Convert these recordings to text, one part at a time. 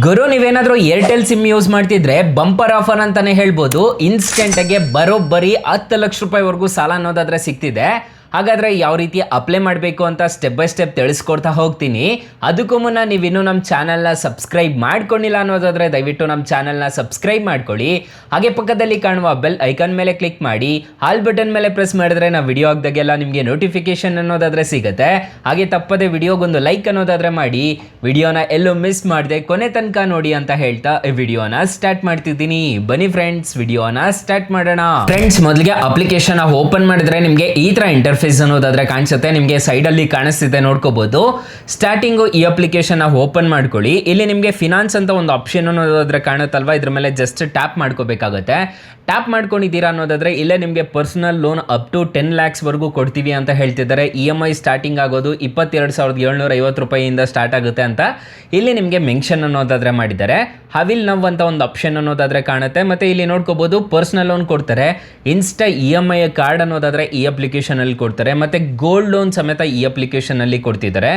ಗುರು, ನೀವೇನಾದರೂ Airtel sim use ಮಾಡ್ತಿದ್ರೆ bumper offer ಅಂತಾನೆ ಹೇಳ್ಬೋದು. ಇನ್ಸ್ಟೆಂಟಾಗೆ ಬರೋಬ್ಬರಿ 10 ಲಕ್ಷ ರೂಪಾಯಿವರೆಗೂ ಸಾಲ ಅನ್ನೋದಾದ್ರೆ ಸಿಗ್ತಿದೆ. ಹಾಗಾದರೆ ಯಾವ ರೀತಿ ಅಪ್ಲೈ ಮಾಡಬೇಕು ಅಂತ ಸ್ಟೆಪ್ ಬೈ ಸ್ಟೆಪ್ ತಿಳಿಸ್ಕೊಡ್ತಾ ಹೋಗ್ತೀನಿ. ಅದಕ್ಕೂ ಮುನ್ನ ನೀವಿನ್ನೂ ನಮ್ಮ ಚಾನಲ್ನ ಸಬ್ಸ್ಕ್ರೈಬ್ ಮಾಡ್ಕೊಂಡಿಲ್ಲ ಅನ್ನೋದಾದರೆ ದಯವಿಟ್ಟು ನಮ್ಮ ಚಾನಲ್ನ ಸಬ್ಸ್ಕ್ರೈಬ್ ಮಾಡ್ಕೊಳ್ಳಿ. ಹಾಗೆ ಪಕ್ಕದಲ್ಲಿ ಕಾಣುವ ಬೆಲ್ ಐಕಾನ್ ಮೇಲೆ ಕ್ಲಿಕ್ ಮಾಡಿ, ಆಲ್ ಬಟನ್ ಮೇಲೆ ಪ್ರೆಸ್ ಮಾಡಿದ್ರೆ ನಾವು ವಿಡಿಯೋ ಹಾಕ್ದಾಗೆಲ್ಲ ನಿಮಗೆ ನೋಟಿಫಿಕೇಶನ್ ಅನ್ನೋದಾದರೆ ಸಿಗುತ್ತೆ. ಹಾಗೆ ತಪ್ಪದೆ ವಿಡಿಯೋಗೊಂದು ಲೈಕ್ ಅನ್ನೋದಾದರೆ ಮಾಡಿ, ವಿಡಿಯೋನ ಎಲ್ಲೂ ಮಿಸ್ ಮಾಡದೆ ಕೊನೆ ತನಕ ನೋಡಿ ಅಂತ ಹೇಳ್ತಾ ಈ ವಿಡಿಯೋನ ಸ್ಟಾರ್ಟ್ ಮಾಡ್ತಿದ್ದೀನಿ. ಬನ್ನಿ ಫ್ರೆಂಡ್ಸ್, ವಿಡಿಯೋನ ಸ್ಟಾರ್ಟ್ ಮಾಡೋಣ. ಫ್ರೆಂಡ್ಸ್, ಮೊದಲಿಗೆ ಅಪ್ಲಿಕೇಶನ್ ಓಪನ್ ಮಾಡಿದ್ರೆ ನಿಮಗೆ ಈ ಥರ ಇಂಟರ್ಫೇಸ್ ಅನ್ನೋದಾದ್ರೆ ಕಾಣಿಸುತ್ತೆ. ನಿಮಗೆ ಸೈಡ್ ಅಲ್ಲಿ ಕಾಣಿಸ್ತಿದೆ, ನೋಡ್ಕೋಬಹುದು. ಸ್ಟಾರ್ಟಿಂಗು ಈ ಅಪ್ಲಿಕೇಶನ್ ಓಪನ್ ಮಾಡ್ಕೊಳ್ಳಿ. ಇಲ್ಲಿ ನಿಮಗೆ ಫಿನಾನ್ಸ್ ಅಂತ ಒಂದು ಆಪ್ಷನ್ ಅನ್ನೋದಾದ್ರೆ ಕಾಣುತ್ತಲ್ವಾ, ಇದ್ರ ಮೇಲೆ ಜಸ್ಟ್ ಟ್ಯಾಪ್ ಮಾಡ್ಕೋಬೇಕಾಗುತ್ತೆ. ಟ್ಯಾಪ್ ಮಾಡ್ಕೊಂಡಿದ್ದೀರಾ ಅನ್ನೋದಾದ್ರೆ ಇಲ್ಲೇ ನಿಮಗೆ personal loan up to 10 lakhs ವರೆಗೂ ಕೊಡ್ತೀವಿ ಅಂತ ಹೇಳ್ತಿದ್ದಾರೆ. EMI ಸ್ಟಾರ್ಟಿಂಗ್ ಆಗೋದು 22,750 ರೂಪಾಯಿಯಿಂದ ಸ್ಟಾರ್ಟ್ ಆಗುತ್ತೆ ಅಂತ ಇಲ್ಲಿ ನಿಮಗೆ ಮೆನ್ಷನ್ ಅನ್ನೋದಾದ್ರೆ ಮಾಡಿದ್ದಾರೆ. ಹವಿಲ್ ನವ್ ಅಂತ ಒಂದು ಆಪ್ಷನ್ ಅನ್ನೋದಾದ್ರೆ ಕಾಣುತ್ತೆ. ಮತ್ತೆ ಇಲ್ಲಿ ನೋಡ್ಕೋಬಹುದು, ಪರ್ಸನಲ್ ಲೋನ್ ಕೊಡ್ತಾರೆ, ಇನ್ಸ್ಟಾ EMI ಕಾರ್ಡ್ ಅನ್ನೋದಾದ್ರೆ ಈ ಅಪ್ಲಿಕೇಶನ್ ಅಲ್ಲಿ ಕೊಡ್ತಾರೆ, ಮತ್ತೆ ಗೋಲ್ಡ್ ಲೋನ್ ಸಮೇತ ಈ ಅಪ್ಲಿಕೇಶನ್ ಅಲ್ಲಿ ಕೊಡ್ತಿದ್ದಾರೆ,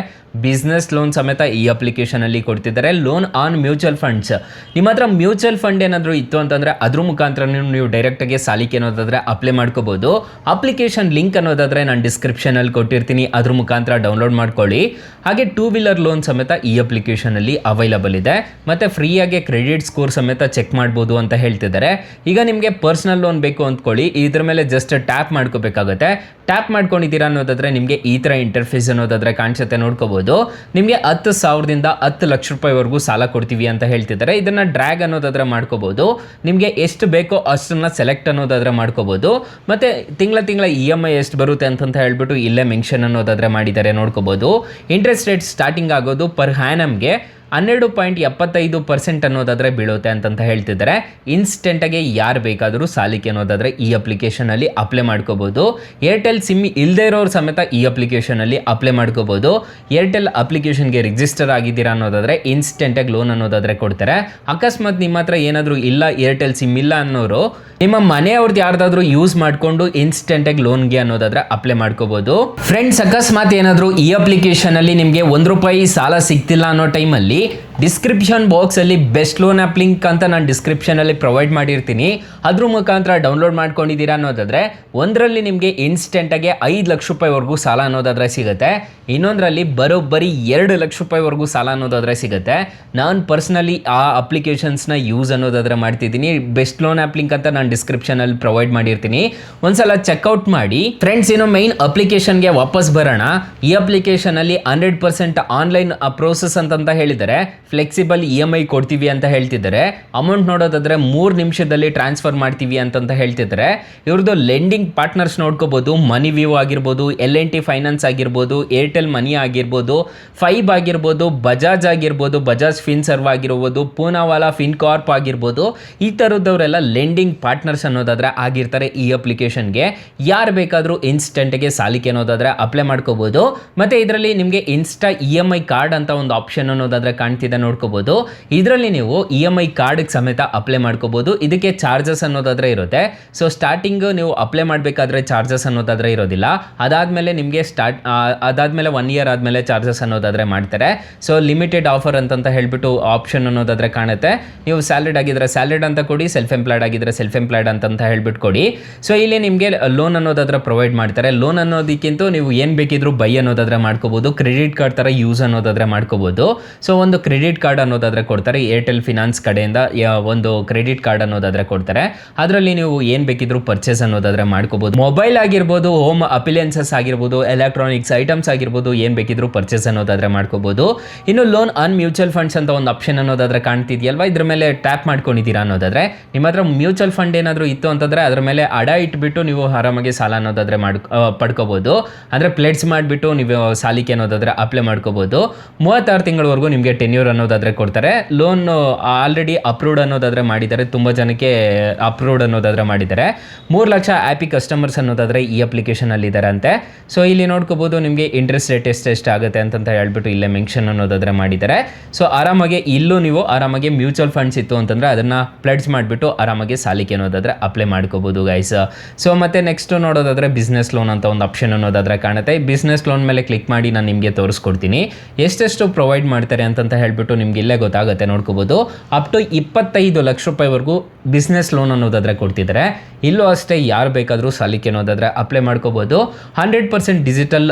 ಬಿಸ್ನೆಸ್ ಲೋನ್ ಸಮೇತ ಈ ಅಪ್ಲಿಕೇಶನ್ ಅಲ್ಲಿ ಕೊಡ್ತಿದ್ದಾರೆ. ಲೋನ್ ಆನ್ ಮ್ಯೂಚುವಲ್ ಫಂಡ್ಸ್, ನಿಮ್ಮ ಹತ್ರ ಮ್ಯೂಚುವಲ್ ಫಂಡ್ ಏನಾದರೂ ಇತ್ತು ಅಂತಂದ್ರೆ ಅದ್ರ ಮುಖಾಂತರ ನೀವು ಡೈರೆಕ್ಟ್ ಆಗಿ ಸಾಲಕ್ಕೆ ಅನ್ನೋದಾದ್ರೆ ಅಪ್ಲೈ ಮಾಡ್ಕೋಬಹುದು. ಅಪ್ಲಿಕೇಶನ್ ಲಿಂಕ್ ಅನ್ನೋದಾದ್ರೆ ನಾನು ಡಿಸ್ಕ್ರಿಪ್ಷನ್ ಅಲ್ಲಿ ಕೊಟ್ಟಿರ್ತೀನಿ, ಅದ್ರ ಮುಖಾಂತರ ಡೌನ್ಲೋಡ್ ಮಾಡ್ಕೊಳ್ಳಿ. ಹಾಗೆ 2 wheeler ಲೋನ್ ಸಮೇತ ಈ ಅಪ್ಲಿಕೇಶನ್ ಅಲ್ಲಿ ಅವೈಲಬಲ್ ಇದೆ. ಮತ್ತೆ ಫ್ರೀಯಾಗಿ ಕ್ರೆಡಿಟ್ ಸ್ಕೋರ್ ಸಮೇತ ಚೆಕ್ ಮಾಡ್ಬೋದು ಅಂತ ಹೇಳ್ತಿದ್ದಾರೆ. ಈಗ ನಿಮಗೆ ಪರ್ಸನಲ್ ಲೋನ್ ಬೇಕು ಅಂದ್ಕೊಳ್ಳಿ, ಇದ್ರ ಮೇಲೆ ಜಸ್ಟ್ ಟ್ಯಾಪ್ ಮಾಡ್ಕೋಬೇಕಾಗುತ್ತೆ. ಟ್ಯಾಪ್ ಮಾಡ್ಕೊಂಡಿದ್ದೀರಾ ಅನ್ನೋದಾದ್ರೆ ನಿಮಗೆ ಈ ಥರ ಇಂಟರ್ಫೇಸ್ ಅನ್ನೋದಾದ್ರೆ ಕಾಣಿಸುತ್ತೆ, ನೋಡ್ಕೋಬಹುದು. ನಿಮಗೆ 10,000ದಿಂದ 10 ಲಕ್ಷ ರೂಪಾಯಿವರೆಗೂ ಸಾಲ ಕೊಡ್ತೀವಿ ಅಂತ ಹೇಳ್ತಿದ್ದಾರೆ. ಇದನ್ನ ಡ್ರ್ಯಾಗ್ ಅನ್ನೋದಾದ್ರೆ ಮಾಡ್ಕೋಬಹುದು. ನಿಮಗೆ ಎಷ್ಟು ಬೇಕೋ ಅಷ್ಟನ್ನ ಸೆಲೆಕ್ಟ್ ಅನ್ನೋದಾದ್ರೆ ಮಾಡ್ಕೋಬಹುದು. ಮತ್ತೆ ತಿಂಗಳ EMI ಎಷ್ಟು ಬರುತ್ತೆ ಅಂತ ಹೇಳ್ಬಿಟ್ಟು ಇಲ್ಲೇ ಮೆನ್ಷನ್ ಅನ್ನೋದಾದ್ರೆ ಮಾಡಿದ್ದಾರೆ, ನೋಡ್ಕೋಬಹುದು. ಇಂಟ್ರೆಸ್ಟ್ ರೇಟ್ ಸ್ಟಾರ್ಟಿಂಗ್ ಆಗೋದು ಪರ್ ಹ್ಯಾನಮ್ಗೆ 12.75% ಅನ್ನೋದಾದ್ರೆ ಬೀಳುತ್ತೆ ಅಂತ ಹೇಳ್ತಿದ್ದಾರೆ. ಇನ್ಸ್ಟೆಂಟಾಗಿ ಯಾರು ಬೇಕಾದರೂ ಸಾಲಕ್ಕೆ ಅನ್ನೋದಾದ್ರೆ ಈ ಅಪ್ಲಿಕೇಶನಲ್ಲಿ ಅಪ್ಲೈ ಮಾಡ್ಕೋಬಹುದು. ಏರ್ಟೆಲ್ ಸಿಮ್ ಇಲ್ಲದೆ ಇರೋರು ಸಮೇತ ಈ ಅಪ್ಲಿಕೇಶನಲ್ಲಿ ಅಪ್ಲೈ ಮಾಡ್ಕೋಬಹುದು. ಏರ್ಟೆಲ್ ಅಪ್ಲಿಕೇಶನ್ಗೆ ರಿಜಿಸ್ಟರ್ ಆಗಿದ್ದೀರಾ ಅನ್ನೋದಾದ್ರೆ ಇನ್ಸ್ಟೆಂಟಾಗಿ ಲೋನ್ ಅನ್ನೋದಾದ್ರೆ ಕೊಡ್ತಾರೆ. ಅಕಸ್ಮಾತ್ ನಿಮ್ಮ ಹತ್ರ ಏನಾದರೂ ಇಲ್ಲ, ಏರ್ಟೆಲ್ ಸಿಮ್ ಇಲ್ಲ ಅನ್ನೋರು ನಿಮ್ಮ ಮನೆಯವ್ರದ್ದು ಯಾರ್ದಾದ್ರೂ ಯೂಸ್ ಮಾಡಿಕೊಂಡು ಇನ್ಸ್ಟೆಂಟಾಗಿ ಲೋನ್ಗೆ ಅನ್ನೋದಾದ್ರೆ ಅಪ್ಲೈ ಮಾಡ್ಕೋಬಹುದು. ಫ್ರೆಂಡ್ಸ್, ಅಕಸ್ಮಾತ್ ಏನಾದರೂ ಈ ಅಪ್ಲಿಕೇಶನ್ ಅಲ್ಲಿ ನಿಮಗೆ ₹1 ಸಾಲ ಸಿಗ್ತಿಲ್ಲ ಅನ್ನೋ ಟೈಮಲ್ಲಿ ಡಿಸ್ಕ್ರಿಪ್ಷನ್ ಬಾಕ್ಸಲ್ಲಿ ಬೆಸ್ಟ್ ಲೋನ್ ಆ್ಯಪ್ ಲಿಂಕ್ ಅಂತ ನಾನು ಡಿಸ್ಕ್ರಿಪ್ಷನಲ್ಲಿ ಪ್ರೊವೈಡ್ ಮಾಡಿರ್ತೀನಿ. ಅದ್ರ ಮುಖಾಂತರ ಡೌನ್ಲೋಡ್ ಮಾಡ್ಕೊಂಡಿದ್ದೀರಾ ಅನ್ನೋದಾದರೆ ಒಂದರಲ್ಲಿ ನಿಮಗೆ ಇನ್ಸ್ಟೆಂಟಾಗಿ 5 ಲಕ್ಷ ರೂಪಾಯಿವರೆಗೂ ಸಾಲ ಅನ್ನೋದಾದರೆ ಸಿಗುತ್ತೆ. ಇನ್ನೊಂದರಲ್ಲಿ ಬರೋಬ್ಬರಿ 2 ಲಕ್ಷ ರೂಪಾಯಿವರೆಗೂ ಸಾಲ ಅನ್ನೋದಾದರೆ ಸಿಗುತ್ತೆ. ನಾನು ಪರ್ಸ್ನಲಿ ಆ ಅಪ್ಲಿಕೇಶನ್ಸ್ನ ಯೂಸ್ ಅನ್ನೋದಾದರೆ ಮಾಡ್ತಿದ್ದೀನಿ. ಬೆಸ್ಟ್ ಲೋನ್ ಆ್ಯಪ್ ಲಿಂಕ್ ಅಂತ ನಾನು ಡಿಸ್ಕ್ರಿಪ್ಷನಲ್ಲಿ ಪ್ರೊವೈಡ್ ಮಾಡಿರ್ತೀನಿ, ಒಂದ್ಸಲ ಚೆಕ್ಔಟ್ ಮಾಡಿ. ಫ್ರೆಂಡ್ಸ್, ಇನ್ನು ಮೈನ್ ಅಪ್ಲಿಕೇಶನ್ಗೆ ವಾಪಸ್ ಬರೋಣ. ಈ ಅಪ್ಲಿಕೇಶನಲ್ಲಿ 100% ಆನ್ಲೈನ್ ಪ್ರೋಸೆಸ್ ಅಂತ ಹೇಳಿದ್ದಾರೆ. ಫ್ಲೆಕ್ಸಿಬಲ್ EMI ಕೊಡ್ತೀವಿ ಅಂತ ಹೇಳ್ತಿದ್ದಾರೆ. ಅಮೌಂಟ್ ನೋಡೋದಾದ್ರೆ 3 ನಿಮಿಷದಲ್ಲಿ ಟ್ರಾನ್ಸ್ಫರ್ ಮಾಡ್ತೀವಿ ಅಂತ ಹೇಳ್ತಿದ್ದಾರೆ. ಇವ್ರದ್ದು ಲೆಂಡಿಂಗ್ ಪಾರ್ಟ್ನರ್ಸ್ ನೋಡ್ಕೋಬಹುದು, ಮನಿ ವ್ಯೂ ಆಗಿರ್ಬೋದು, L&T ಫೈನಾನ್ಸ್ ಆಗಿರ್ಬೋದು, ಏರ್ಟೆಲ್ ಮನಿ ಆಗಿರ್ಬೋದು, ಫೈಬ್ ಆಗಿರ್ಬೋದು, ಬಜಾಜ್ ಆಗಿರ್ಬೋದು, ಬಜಾಜ್ ಫಿನ್ ಸರ್ವ್ ಆಗಿರ್ಬೋದು, ಪೂನಾವಾಲಾ ಫಿನ್ ಕಾರ್ಪ್ ಆಗಿರ್ಬೋದು. ಈ ಥರದವರೆಲ್ಲ ಲೆಂಡಿಂಗ್ ಪಾರ್ಟ್ನರ್ಸ್ ಅನ್ನೋದಾದ್ರೆ ಆಗಿರ್ತಾರೆ ಈ ಅಪ್ಲಿಕೇಶನ್ಗೆ. ಯಾರು ಬೇಕಾದರೂ ಇನ್ಸ್ಟೆಂಟ್ಗೆ ಸಾಲಕ್ಕೆ ಅನ್ನೋದಾದ್ರೆ ಅಪ್ಲೈ ಮಾಡ್ಕೋಬಹುದು. ಮತ್ತೆ ಇದರಲ್ಲಿ ನಿಮಗೆ ಇನ್ಸ್ಟಾ EMI ಕಾರ್ಡ್ ಅಂತ ಒಂದು ಆಪ್ಷನ್ ಅನ್ನೋದಾದ್ರೆ ಕಾಣ್ತಿದೆ, ನೋಡ್ಕೋಬಹುದು. ಇದರಲ್ಲಿ ನೀವು EMI ಕಾರ್ಡ್ ಸಮೇತ ಅಪ್ಲೈ ಮಾಡ್ಕೋಬಹುದು. ಇದಕ್ಕೆ ಚಾರ್ಜಸ್ ಅನ್ನೋದಾದ್ರೆ ಇರುತ್ತೆ. ಸೊ ಸ್ಟಾರ್ಟಿಂಗ್ ನೀವು ಅಪ್ಲೈ ಮಾಡಬೇಕಾದ್ರೆ ಚಾರ್ಜಸ್ ಅನ್ನೋದಾದ್ರೆ ಇರೋದಿಲ್ಲ. ಅದಾದ್ಮೇಲೆ ನಿಮಗೆ ಅದಾದ್ಮೇಲೆ 1 year ಆದ್ಮೇಲೆ ಚಾರ್ಜಸ್ ಅನ್ನೋದಾದ್ರೆ ಮಾಡ್ತಾರೆ. ಸೊ ಲಿಮಿಟೆಡ್ ಆಫರ್ ಅಂತ ಹೇಳ್ಬಿಟ್ಟು ಆಪ್ಷನ್ ಅನ್ನೋದಾದ್ರೆ ಕಾಣುತ್ತೆ. ನೀವು ಸ್ಯಾಲರಿಡ್ ಆಗಿದ್ರೆ ಸ್ಯಾಲರಿಡ್ ಅಂತ ಕೊಡಿ, ಸೆಲ್ಫ್ ಎಂಪ್ಲಾಯ್ಡ್ ಆಗಿದ್ರೆ ಸೆಲ್ಫ್ ಎಂಪ್ಲಾಯ್ಡ್ ಅಂತ ಹೇಳ್ಬಿಟ್ಟು ಕೊಡಿ. ಸೊ ಇಲ್ಲಿ ನಿಮಗೆ ಲೋನ್ ಅನ್ನೋದಾದ್ರೆ ಪ್ರೊವೈಡ್ ಮಾಡ್ತಾರೆ. ಲೋನ್ ಅನ್ನೋದಕ್ಕಿಂತ ನೀವು ಏನು ಬೇಕಿದ್ರು ಬೈ ಅನ್ನೋದಾದ್ರೆ ಮಾಡ್ಕೋಬಹುದು. ಕ್ರೆಡಿಟ್ ಕಾರ್ಡ್ ಥರ ಯೂಸ್ ಅನ್ನೋದಾದ್ರೆ ಮಾಡ್ಕೋಬಹುದು. ಸೊ ಒಂದು ಕ್ರೆಡಿಟ್ ಕಾರ್ಡ್ ಅನ್ನೋದಾದ್ರೆ ಕೊಡ್ತಾರೆ, ಏರ್ಟೆಲ್ ಫಿನಾನ್ಸ್ ಕಡೆಯಿಂದ ಒಂದು ಕ್ರೆಡಿಟ್ ಕಾರ್ಡ್ ಅನ್ನೋದಾದ್ರೆ ಕೊಡ್ತಾರೆ. ಅದರಲ್ಲಿ ನೀವು ಏನು ಬೇಕಿದ್ರು ಪರ್ಚೇಸ್ ಅನ್ನೋದಾದ್ರೆ ಮಾಡ್ಕೋಬಹುದು. ಮೊಬೈಲ್ ಆಗಿರ್ಬೋದು, ಹೋಮ್ ಅಪ್ಲಿಯನ್ಸಸ್ ಆಗಿರ್ಬೋದು, ಎಲೆಕ್ಟ್ರಾನಿಕ್ಸ್ ಐಟಮ್ಸ್ ಆಗಿರ್ಬೋದು, ಏನು ಬೇಕಿದ್ರು ಪರ್ಚೇಸ್ ಅನ್ನೋದಾದ್ರೆ ಮಾಡ್ಕೋಬಹುದು. ಇನ್ನು ಲೋನ್ ಆನ್ ಮ್ಯೂಚುವಲ್ ಫಂಡ್ಸ್ ಅಂತ ಒಂದು ಆಪ್ಷನ್ ಅನ್ನೋದಾದ್ರೆ ಕಾಣ್ತಿದೆಯಲ್ವಾ, ಇದ್ರ ಮೇಲೆ ಟ್ಯಾಪ್ ಮಾಡ್ಕೊಂಡಿದ್ದೀರಾ ಅನ್ನೋದಾದ್ರೆ ನಿಮ್ಮ ಹತ್ರ ಮ್ಯೂಚುವಲ್ ಫಂಡ್ ಏನಾದರೂ ಇತ್ತು ಅಂತಂದ್ರೆ ಅದ್ರ ಮೇಲೆ ಅಡ ಇಟ್ಬಿಟ್ಟು ನೀವು ಆರಾಮಾಗಿ ಸಾಲ ಅನ್ನೋದಾದ್ರೆ ಪಡ್ಕೋಬಹುದು. ಅಂದರೆ ಪ್ಲೇಟ್ಸ್ ಮಾಡಿಬಿಟ್ಟು ನೀವು ಸಾಲಕ್ಕೆ ಅನ್ನೋದಾದ್ರೆ ಅಪ್ಲೈ ಮಾಡ್ಕೋಬಹುದು. 36 ತಿಂಗಳವರೆಗೂ ನಿಮಗೆ ಟೆನ್ಯೂರ್ ಅನ್ನೋದಾದ್ರೆ ಕೊಡ್ತಾರೆ. ಲೋನ್ ಆಲ್ರೆಡಿ ಅಪ್ರೂವ್ಡ್ ಅನ್ನೋದಾದ್ರೆ ಮಾಡಿದ್ದಾರೆ, ತುಂಬ ಜನಕ್ಕೆ ಅಪ್ರೂವ್ಡ್ ಅನ್ನೋದಾದ್ರೆ ಮಾಡಿದ್ದಾರೆ. 3 ಲಕ್ಷ ಹ್ಯಾಪಿ ಕಸ್ಟಮರ್ಸ್ ಅನ್ನೋದಾದ್ರೆ ಈ ಅಪ್ಲಿಕೇಶನ್ ಅಲ್ಲಿ ಇದ್ದಾರೆ ಅಂತೆ. ಸೊ ಇಲ್ಲಿ ನೋಡ್ಕೋಬಹುದು ನಿಮಗೆ ಇಂಟ್ರೆಸ್ಟ್ ರೇಟ್ ಎಷ್ಟು ಆಗುತ್ತೆ ಅಂತ ಹೇಳ್ಬಿಟ್ಟು ಇಲ್ಲೇ ಮೆನ್ಷನ್ ಅನ್ನೋದಾದ್ರೆ ಮಾಡಿದ್ದಾರೆ. ಸೊ ಆರಾಮಾಗಿ ಇಲ್ಲೂ ನೀವು ಆರಾಮಾಗಿ ಮ್ಯೂಚುವಲ್ ಫಂಡ್ಸ್ ಇತ್ತು ಅಂತಂದ್ರೆ ಅದನ್ನ ಪ್ಲೆಡ್ಜ್ ಮಾಡಿಬಿಟ್ಟು ಆರಾಮಾಗಿ ಸಾಲಕ್ಕೆ ಅನ್ನೋದಾದ್ರೆ ಅಪ್ಲೈ ಮಾಡ್ಕೋಬಹುದು ಗೈಸ್. ಸೊ ಮತ್ತೆ ನೆಕ್ಸ್ಟ್ ನೋಡೋದಾದ್ರೆ ಬಿಸ್ನೆಸ್ ಲೋನ್ ಅಂತ ಒಂದು ಆಪ್ಷನ್ ಅನ್ನೋದಾದ್ರೆ ಕಾಣುತ್ತೆ. ಬಿಸ್ನೆಸ್ ಲೋನ್ ಮೇಲೆ ಕ್ಲಿಕ್ ಮಾಡಿ ನಾನು ನಿಮಗೆ ತೋರಿಸ್ಕೊಡ್ತೀನಿ ಎಷ್ಟೆಷ್ಟು ಪ್ರೊವೈಡ್ ಮಾಡ್ತಾರೆ ಅಂತ ಹೇಳ್ಬಿಟ್ಟು ಮಾಡಿಬಿಟ್ಟು ನಿಮ್ಗೆ ಇಲ್ಲೇ ಗೊತ್ತಾಗುತ್ತೆ ನೋಡ್ಕೋಬೋದು. ಅಪ್ ಟು 25 ಲಕ್ಷ ರೂಪಾಯಿವರೆಗೂ ಬಿಸ್ನೆಸ್ ಲೋನ್ ಅನ್ನೋದಾದರೆ ಕೊಡ್ತಿದ್ದಾರೆ. ಇಲ್ಲೂ ಅಷ್ಟೇ ಯಾರು ಬೇಕಾದರೂ ಸಾಲಕ್ಕೆ ಅನ್ನೋದಾದರೆ ಅಪ್ಲೈ ಮಾಡ್ಕೋಬೋದು. 100% ಡಿಜಿಟಲ್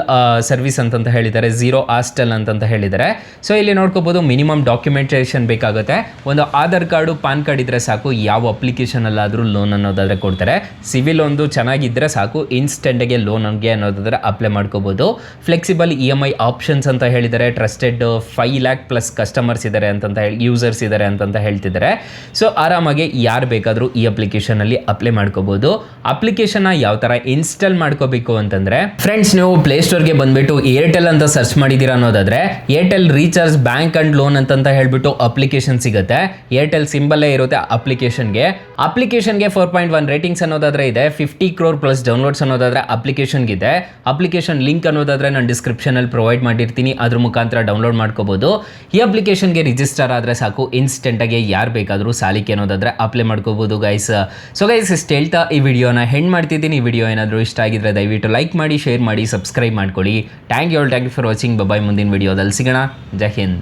ಸರ್ವಿಸ್ ಅಂತಂತ ಹೇಳಿದ್ದಾರೆ, ಝೀರೋ ಹಾಸ್ಟೆಲ್ ಅಂತಂತ ಹೇಳಿದ್ದಾರೆ. ಸೊ ಇಲ್ಲಿ ನೋಡ್ಕೋಬೋದು ಮಿನಿಮಮ್ ಡಾಕ್ಯುಮೆಂಟೇಷನ್ ಬೇಕಾಗುತ್ತೆ. ಒಂದು ಆಧಾರ್ ಕಾರ್ಡು ಪಾನ್ ಕಾರ್ಡ್ ಇದ್ದರೆ ಸಾಕು, ಯಾವ ಅಪ್ಲಿಕೇಶನಲ್ಲಾದರೂ ಲೋನ್ ಅನ್ನೋದಾದರೆ ಕೊಡ್ತಾರೆ. ಸಿವಿಲ್ ಒಂದು ಚೆನ್ನಾಗಿದ್ದರೆ ಸಾಕು, ಇನ್ಸ್ಟೆಂಟಾಗೆ ಲೋನ್ಗೆ ಅನ್ನೋದಾದರೆ ಅಪ್ಲೈ ಮಾಡ್ಕೋಬೋದು. ಫ್ಲೆಕ್ಸಿಬಲ್ EMI ಆಪ್ಷನ್ಸ್ ಅಂತ ಹೇಳಿದ್ದಾರೆ. ಟ್ರಸ್ಟೆಡ್ 5 ಲ್ಯಾಕ್ ಪ್ಲಸ್ ಕಸ್ಟಮರ್ಸ್ ಇದ್ದಾರೆ ಅಂತಂತ ಹೇಳಿ, ಯೂಸರ್ಸ್ ಇದ್ದಾರೆ ಅಂತಂತ ಹೇಳ್ತಿದ್ದಾರೆ. ಸೊ ಆರಾಮಾಗಿ ಯಾರು ಬೇಕಾದರೂ ಈ ಅಪ್ಲಿಕೇಶನಲ್ಲಿ ಅಪ್ಲೈ ಮಾಡ್ಕೋಬೋದು. ಅಪ್ಲಿಕೇಶನ್ನ ಯಾವ ಥರ ಇನ್ಸ್ಟಾಲ್ ಮಾಡ್ಕೋಬೇಕು ಅಂತಂದರೆ, ಫ್ರೆಂಡ್ಸ್ ನೀವು ಪ್ಲೇಸ್ಟೋರ್ಗೆ ಬಂದುಬಿಟ್ಟು ಏರ್ಟೆಲ್ ಅಂತ ಸರ್ಚ್ ಮಾಡಿದ್ದೀರಾ ಅನ್ನೋದಾದರೆ Airtel recharge bank and loan ಅಂತಂತ ಹೇಳಿಬಿಟ್ಟು ಅಪ್ಲಿಕೇಶನ್ ಸಿಗುತ್ತೆ. ಏರ್ಟೆಲ್ ಸಿಂಬಲ್ಲೇ ಇರುತ್ತೆ ಅಪ್ಲಿಕೇಶನ್ಗೆ 4.1 ರೇಟಿಂಗ್ಸ್ ಅನ್ನೋದಾದರೆ ಇದೆ. 50 crore ಪ್ಲಸ್ ಡೌನ್ಲೋಡ್ಸ್ ಅನ್ನೋದಾದರೆ ಅಪ್ಲಿಕೇಶನ್ಗಿದೆ. ಅಪ್ಲಿಕೇಶನ್ ಲಿಂಕ್ ಅನ್ನೋದಾದರೆ ನಾನು ಡಿಸ್ಕ್ರಿಪ್ಷನಲ್ಲಿ ಪ್ರೊವೈಡ್ ಮಾಡಿರ್ತೀನಿ, ಅದ್ರ ಮುಖಾಂತರ ಡೌನ್ಲೋಡ್ ಮಾಡ್ಕೋಬೋದು. ಈ ಅಪ್ಲಿಕೇಶನ್ಗೆ ರಿಜಿಸ್ಟರ್ ಆದರೆ ಸಾಕು, ಇನ್ಸ್ಟೆಂಟಾಗಿ ಯಾರು ಬೇಕಾದರೂ ಸಾಲಿಕೆ ಅನ್ನೋದಾದರೆ ಅಪ್ಲೈ ಮಾಡ್ಕೋಬೋದು ಗೈಸ್. ಸೊ ಗೈಸ್ ಇಷ್ಟು ಹೇಳ್ತಾ ಈ ವಿಡಿಯೋನ ಹೆಂಡ್ ಮಾಡ್ತಿದ್ದೀನಿ. ಈ ವಿಡಿಯೋ ಏನಾದರೂ ಇಷ್ಟ ಆಗಿದ್ರೆ ದಯವಿಟ್ಟು ಲೈಕ್ ಮಾಡಿ, ಶೇರ್ ಮಾಡಿ, ಸಬ್ಸ್ಕ್ರೈಬ್ ಮಾಡ್ಕೊಳ್ಳಿ. Thank you for watching. Bye. ಮುಂದಿನ ವಿಡಿಯೋದಲ್ಲಿ ಸಿಗೋಣ. ಜೈ ಹಿಂದ್.